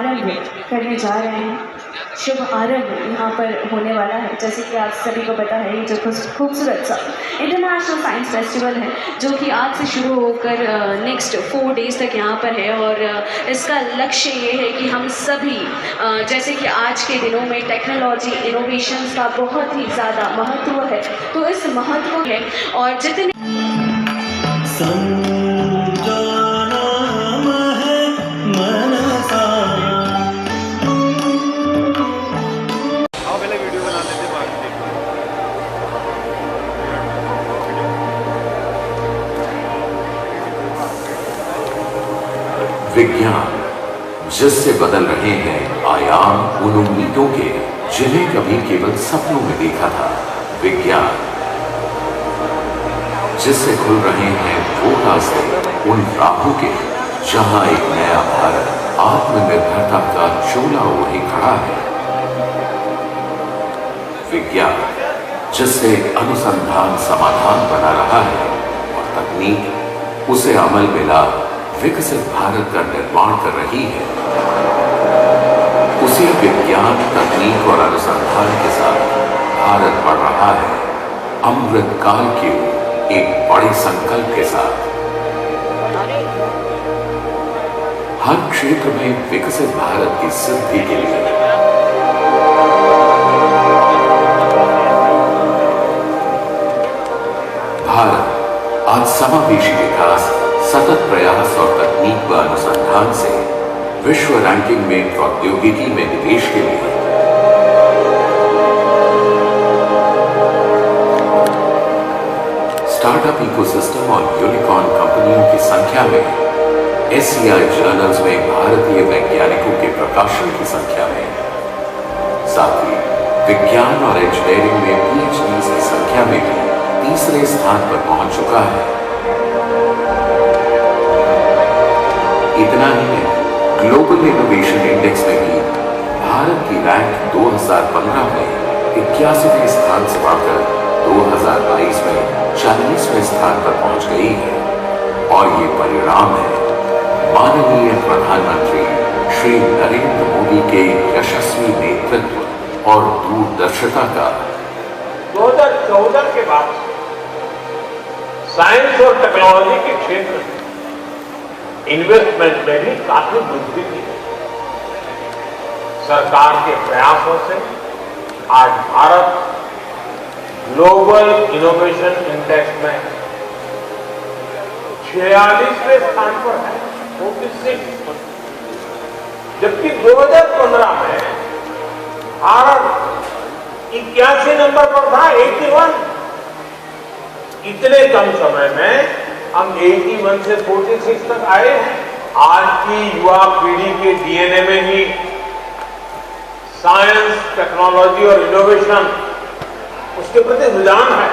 आरंभ करने जा रहे हैं। शुभ आरंभ यहाँ पर होने वाला है। जैसे कि आप सभी को पता है, ये जो खूबसूरत सा इंटरनेशनल साइंस फेस्टिवल है, जो कि आज से शुरू होकर नेक्स्ट 4 डेज़ तक यहाँ पर है। और इसका लक्ष्य ये है कि हम सभी जैसे कि आज के दिनों में टेक्नोलॉजी इनोवेशंस का बहुत ही ज़्यादा महत्व है, तो इस महत्व है और जितने विज्ञान जिससे बदल रहे हैं आयाम उन उम्मीदों के जिन्हें कभी केवल सपनों में देखा था। विज्ञान जिससे खुल रहे हैं वो रास्ते उन राहों के जहां एक नया भारत आत्मनिर्भरता का चोला ओढ़े खड़ा है। विज्ञान जिससे अनुसंधान समाधान बना रहा है और तकनीक उसे अमल में ला विकसित भारत का निर्माण कर रही है। उसी विज्ञान, तकनीक और अनुसंधान के साथ भारत बढ़ रहा है अमृत काल के एक बड़े संकल्प के साथ। हर क्षेत्र में विकसित भारत की सिद्धि के लिए भारत आज समावेशी विकास, सतत प्रयास और तकनीक व अनुसंधान से विश्व रैंकिंग में प्रौद्योगिकी में निवेश के लिए स्टार्टअप इकोसिस्टम और यूनिकॉर्न कंपनियों की संख्या में, एससीआई जर्नल्स में भारतीय वैज्ञानिकों के प्रकाशन की संख्या में, साथ ही विज्ञान और इंजीनियरिंग में पीएचडी की संख्या में भी तीसरे स्थान पर पहुंच चुका है। इतना ही नहीं, ग्लोबल इनोवेशन इंडेक्स में भी भारत की रैंक 2015 में 81वें स्थान से बढ़कर 2022 में 40वें स्थान पर पहुंच गई है। और ये परिणाम है माननीय प्रधानमंत्री श्री नरेंद्र मोदी के यशस्वी नेतृत्व और दूरदर्शिता का। 2014 के बाद साइंस और टेक्नोलॉजी के क्षेत्र में इन्वेस्टमेंट में भी काफी वृद्धि की है। सरकार के प्रयासों से आज भारत ग्लोबल इनोवेशन इंडेक्स में 46वें स्थान पर है, 46। जबकि 2015 में भारत 81 नंबर पर था, 81। इतने कम समय में हम 81 से 46 तक आए हैं। आज की युवा पीढ़ी के डीएनए में ही साइंस, टेक्नोलॉजी और इनोवेशन, उसके प्रति रुझान है।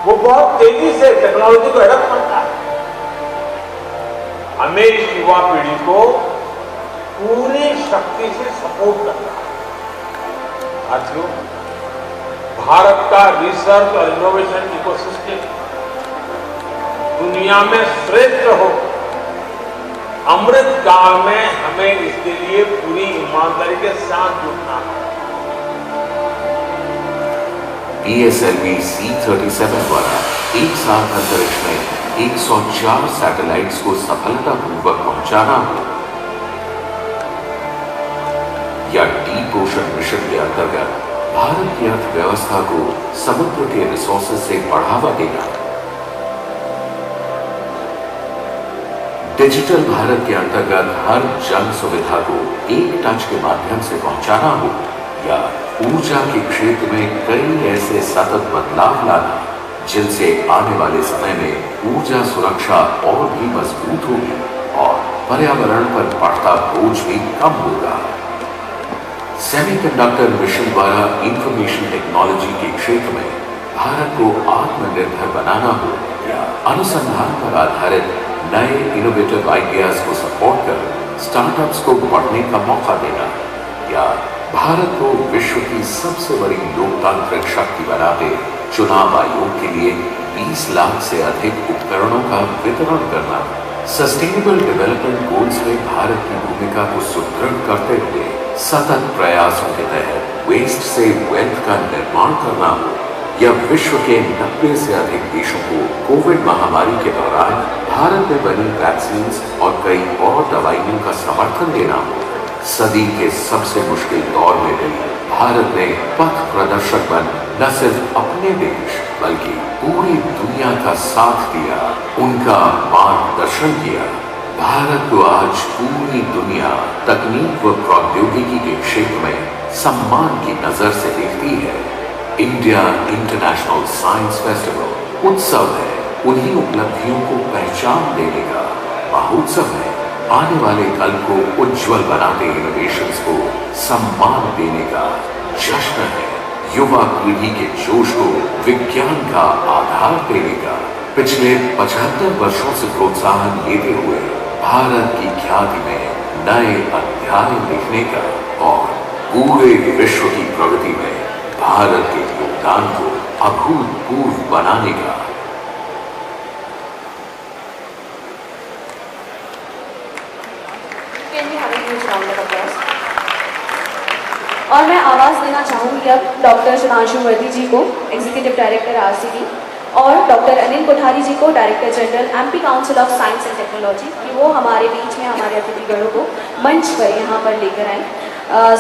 वो बहुत तेजी से टेक्नोलॉजी को एडप्ट करता है। हमें इस युवा पीढ़ी को पूरी शक्ति से सपोर्ट करना है। साथियों, भारत का रिसर्च और इनोवेशन इकोसिस्टम दुनिया में श्रेष्ठ हो, अमृत काल में हमें इसके लिए पूरी ईमानदारी के साथ जुटना है। PSLV C-37 द्वारा एक साथ अंतरिक्ष में 104 सैटेलाइट्स को सफलतापूर्वक पहुंचाना हो, या डीप ओशन मिशन के अंतर्गत भारत की अर्थव्यवस्था को समुद्र के रिसोर्सेज से बढ़ावा देना, डिजिटल भारत के अंतर्गत हर जन सुविधा को एक टच के माध्यम से पहुंचाना हो, या ऊर्जा के क्षेत्र में कई ऐसे सतत बदलाव लाना जिनसे आने वाले समय में ऊर्जा सुरक्षा और भी मजबूत होगी और पर्यावरण पर पड़ता बोझ भी कम होगा। सेमीकंडक्टर मिशन द्वारा इंफॉर्मेशन टेक्नोलॉजी के क्षेत्र में भारत को आत्मनिर्भर बनाना हो, या अनुसंधान पर आधारित नए इनोवेटिव आइडियाज को सपोर्ट कर स्टार्टअप्स को बढ़ने का मौका देना, या भारत को विश्व की सबसे बड़ी लोकतांत्रिक शक्ति बनाते चुनाव आयोग के लिए 20 लाख से अधिक उपकरणों का वितरण करना, सस्टेनेबल डेवलपमेंट गोल्स में भारत की भूमिका को सुदृढ़ करते हुए सतत प्रयासों के तहत वेस्ट से वेल्थ का निर्माण करना हो या विश्व के 90 से अधिक देशों को कोविड महामारी के दौरान भारत में बनी वैक्सीन और कई और दवाइयों का समर्थन देना हो, सदी के सबसे मुश्किल दौर में भी भारत ने पथ प्रदर्शक बन न सिर्फ अपने देश बल्कि पूरी दुनिया का साथ दिया, उनका मार्गदर्शन किया। भारत को आज पूरी दुनिया तकनीक व प्रौद्योगिकी के क्षेत्र में सम्मान की नजर से देखती है। इंडिया इंटरनेशनल साइंस फेस्टिवल उत्सव है उन्हीं उपलब्धियों को पहचान देने का, महोत्सव है आने वाले कल को उज्जवल बनाते इनोवेशंस को सम्मान देने का, जश्न है युवा पीढ़ी के जोश को विज्ञान का आधार देने का, पिछले 75 वर्षों से प्रोत्साहन लेते हुए भारत की ख्याति में नए अध्याय लिखने का और पूरे विश्व की प्रगति में भारत के योगदान को अभूतपूर्व बनाने का। और मैं आवाज़ देना चाहूँगी अब डॉक्टर सुधांशु वर्दी जी को, एग्जीक्यूटिव डायरेक्टर आरसीडी, और डॉक्टर अनिल कोठारी जी को, director general MP council of science and technology, कि वो हमारे बीच में हमारे अतिथिगणों को मंच पर यहाँ पर लेकर आए।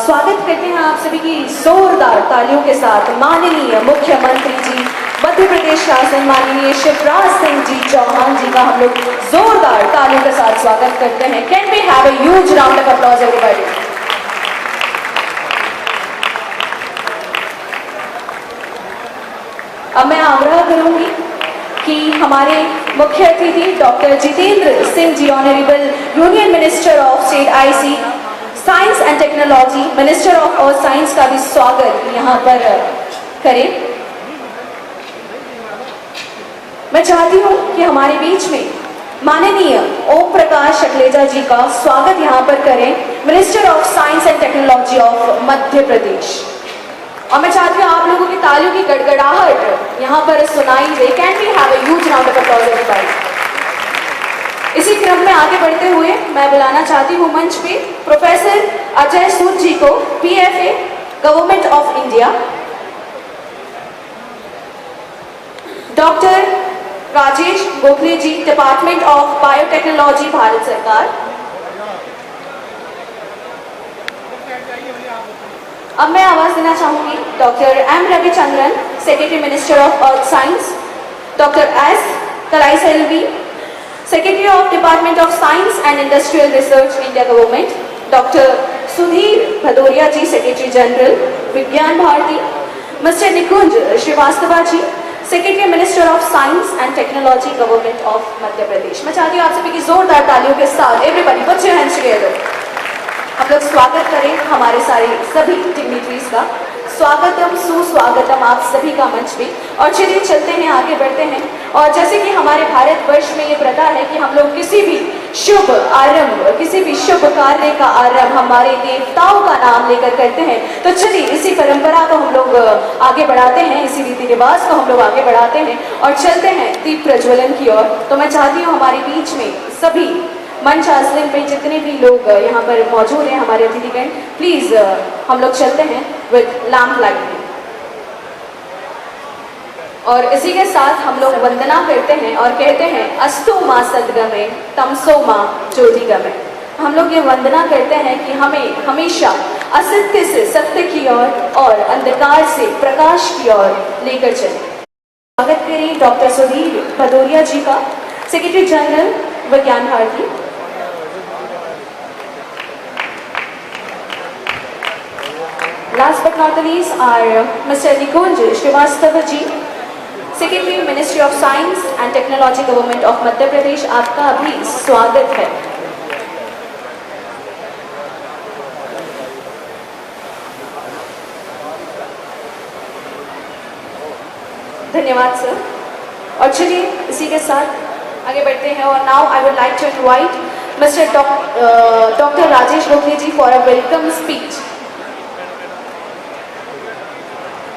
स्वागत करते हैं आप सभी की जोरदार तालियों के साथ माननीय मुख्यमंत्री जी मध्य प्रदेश शासन माननीय शिवराज सिंह जी चौहान जी का हम लोग जोरदार तालियों के साथ स्वागत करते हैं। Can we have a huge round of applause everybody. अब मैं आग्रह करूंगी कि हमारे मुख्य अतिथि doctor Jitendra Singh ji, honourable union minister of state IC science and technology, minister of earth science, का भी स्वागत यहाँ पर करें। मैं चाहती हूँ कि हमारे बीच में माननीय ओम प्रकाश शक्लेजा जी का स्वागत यहाँ पर करें, minister of science and technology of Madhya Pradesh. और मैं चाहती हूँ आप लोगों की तालियों की गड़गड़ाहट यहाँ पर सुनाई दे। Can we have a huge round of applause everybody. इसी क्रम में आगे बढ़ते हुए मैं बुलाना चाहती हूँ मंच पे प्रोफेसर अजय सूद जी को, PFA government of India, doctor Rajesh Gokhale ji, department of biotechnology, Bharat सरकार। अब मैं आवाज देना चाहूंगी doctor M Ravichandran, secretary minister of earth science, doctor S Kalaiselvi, secretary of department of science and industrial research, India government, doctor Sudhir Bhadauria ji, secretary general, Vigyan Bharati, mister Nikunj Srivastava ji, secretary minister of science and technology, government of Madhya Pradesh. मैं चाहती हूँ आप सभी की जोरदार तालियों के साथ everybody put your hands together हम लोग स्वागत करें हमारे सारे सभी डिग्निटरीज का। स्वागतम सुस्वागतम आप सभी का मंच पे। और चलिए चलते हैं, आगे बढ़ते हैं। और जैसे कि हमारे भारतवर्ष में ये प्रथा है कि हम लोग किसी भी शुभ आरंभ, किसी भी शुभ कार्य का आरंभ हमारे देवताओं का नाम लेकर करते हैं। तो चलिए इसी परंपरा को हम लोग आगे बढ़ाते हैं, इसी रीति रिवाज को हम लोग आगे बढ़ाते हैं और चलते हैं दीप प्रज्वलन की ओर। तो मैं चाहती हूँ हमारे बीच में सभी मंच आसन पे जितने भी लोग यहाँ पर मौजूद हैं, हमारे अतिथिगण, प्लीज हम लोग चलते हैं विद लैम्प लाइटिंग। और इसी के साथ हम लोग वंदना करते हैं और कहते हैं अस्तु माँ सद्गमे तमसो माँ ज्योतिगमे। हम लोग ये वंदना करते हैं कि हमें हमेशा असत्य से सत्य की ओर और अंधकार से प्रकाश की ओर लेकर चले। स्वागत करें डॉक्टर सुधीर भदौरिया जी का, secretary general, Vigyan Bharti. Last but not the least are Mr. Nikunj Srivastava ji, Secretary Ministry of Science and Technology, Government of Madhya Pradesh। आपका भी स्वागत है। धन्यवाद सर। और चलिए इसी के साथ आगे बढ़ते हैं। और now I would like to invite mister doctor Rajesh Gokhale ji for a welcome speech.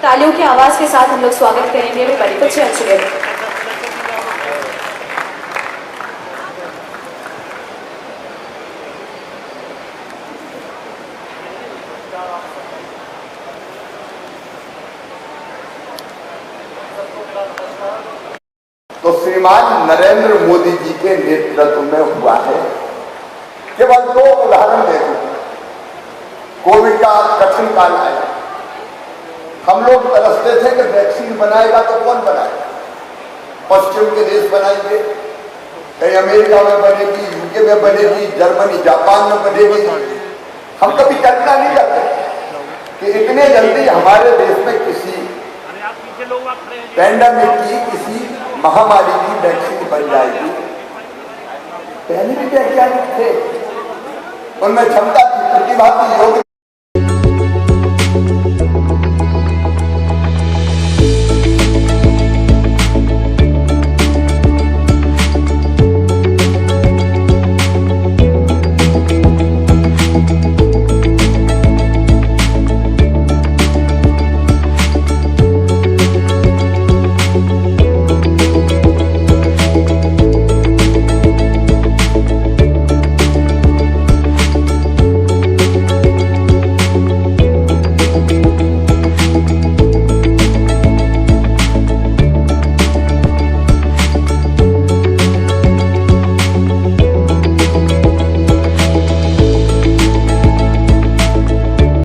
तालियों की आवाज के साथ हम लोग स्वागत करेंगे। कुछ तो श्रीमान नरेंद्र मोदी जी के नेतृत्व में हुआ है। केवल 2 उदाहरण दे दूं। कोविड का कठिन काल आया, हम लोग तरसते थे कि वैक्सीन बनाएगा तो कौन बनाएगा, पश्चिम के देश बनाएंगे, कहीं अमेरिका में बनेगी, यूके में बनेगी, जर्मनी जापान में बनेगी। हम कभी कल्पना नहीं करते कि इतने जल्दी हमारे देश में किसी पैंडेमिक की, किसी महामारी की वैक्सीन बन जाएगी। पहले भी वैज्ञानिक थे, उनमें क्षमता थी, प्रतिभा थी, योग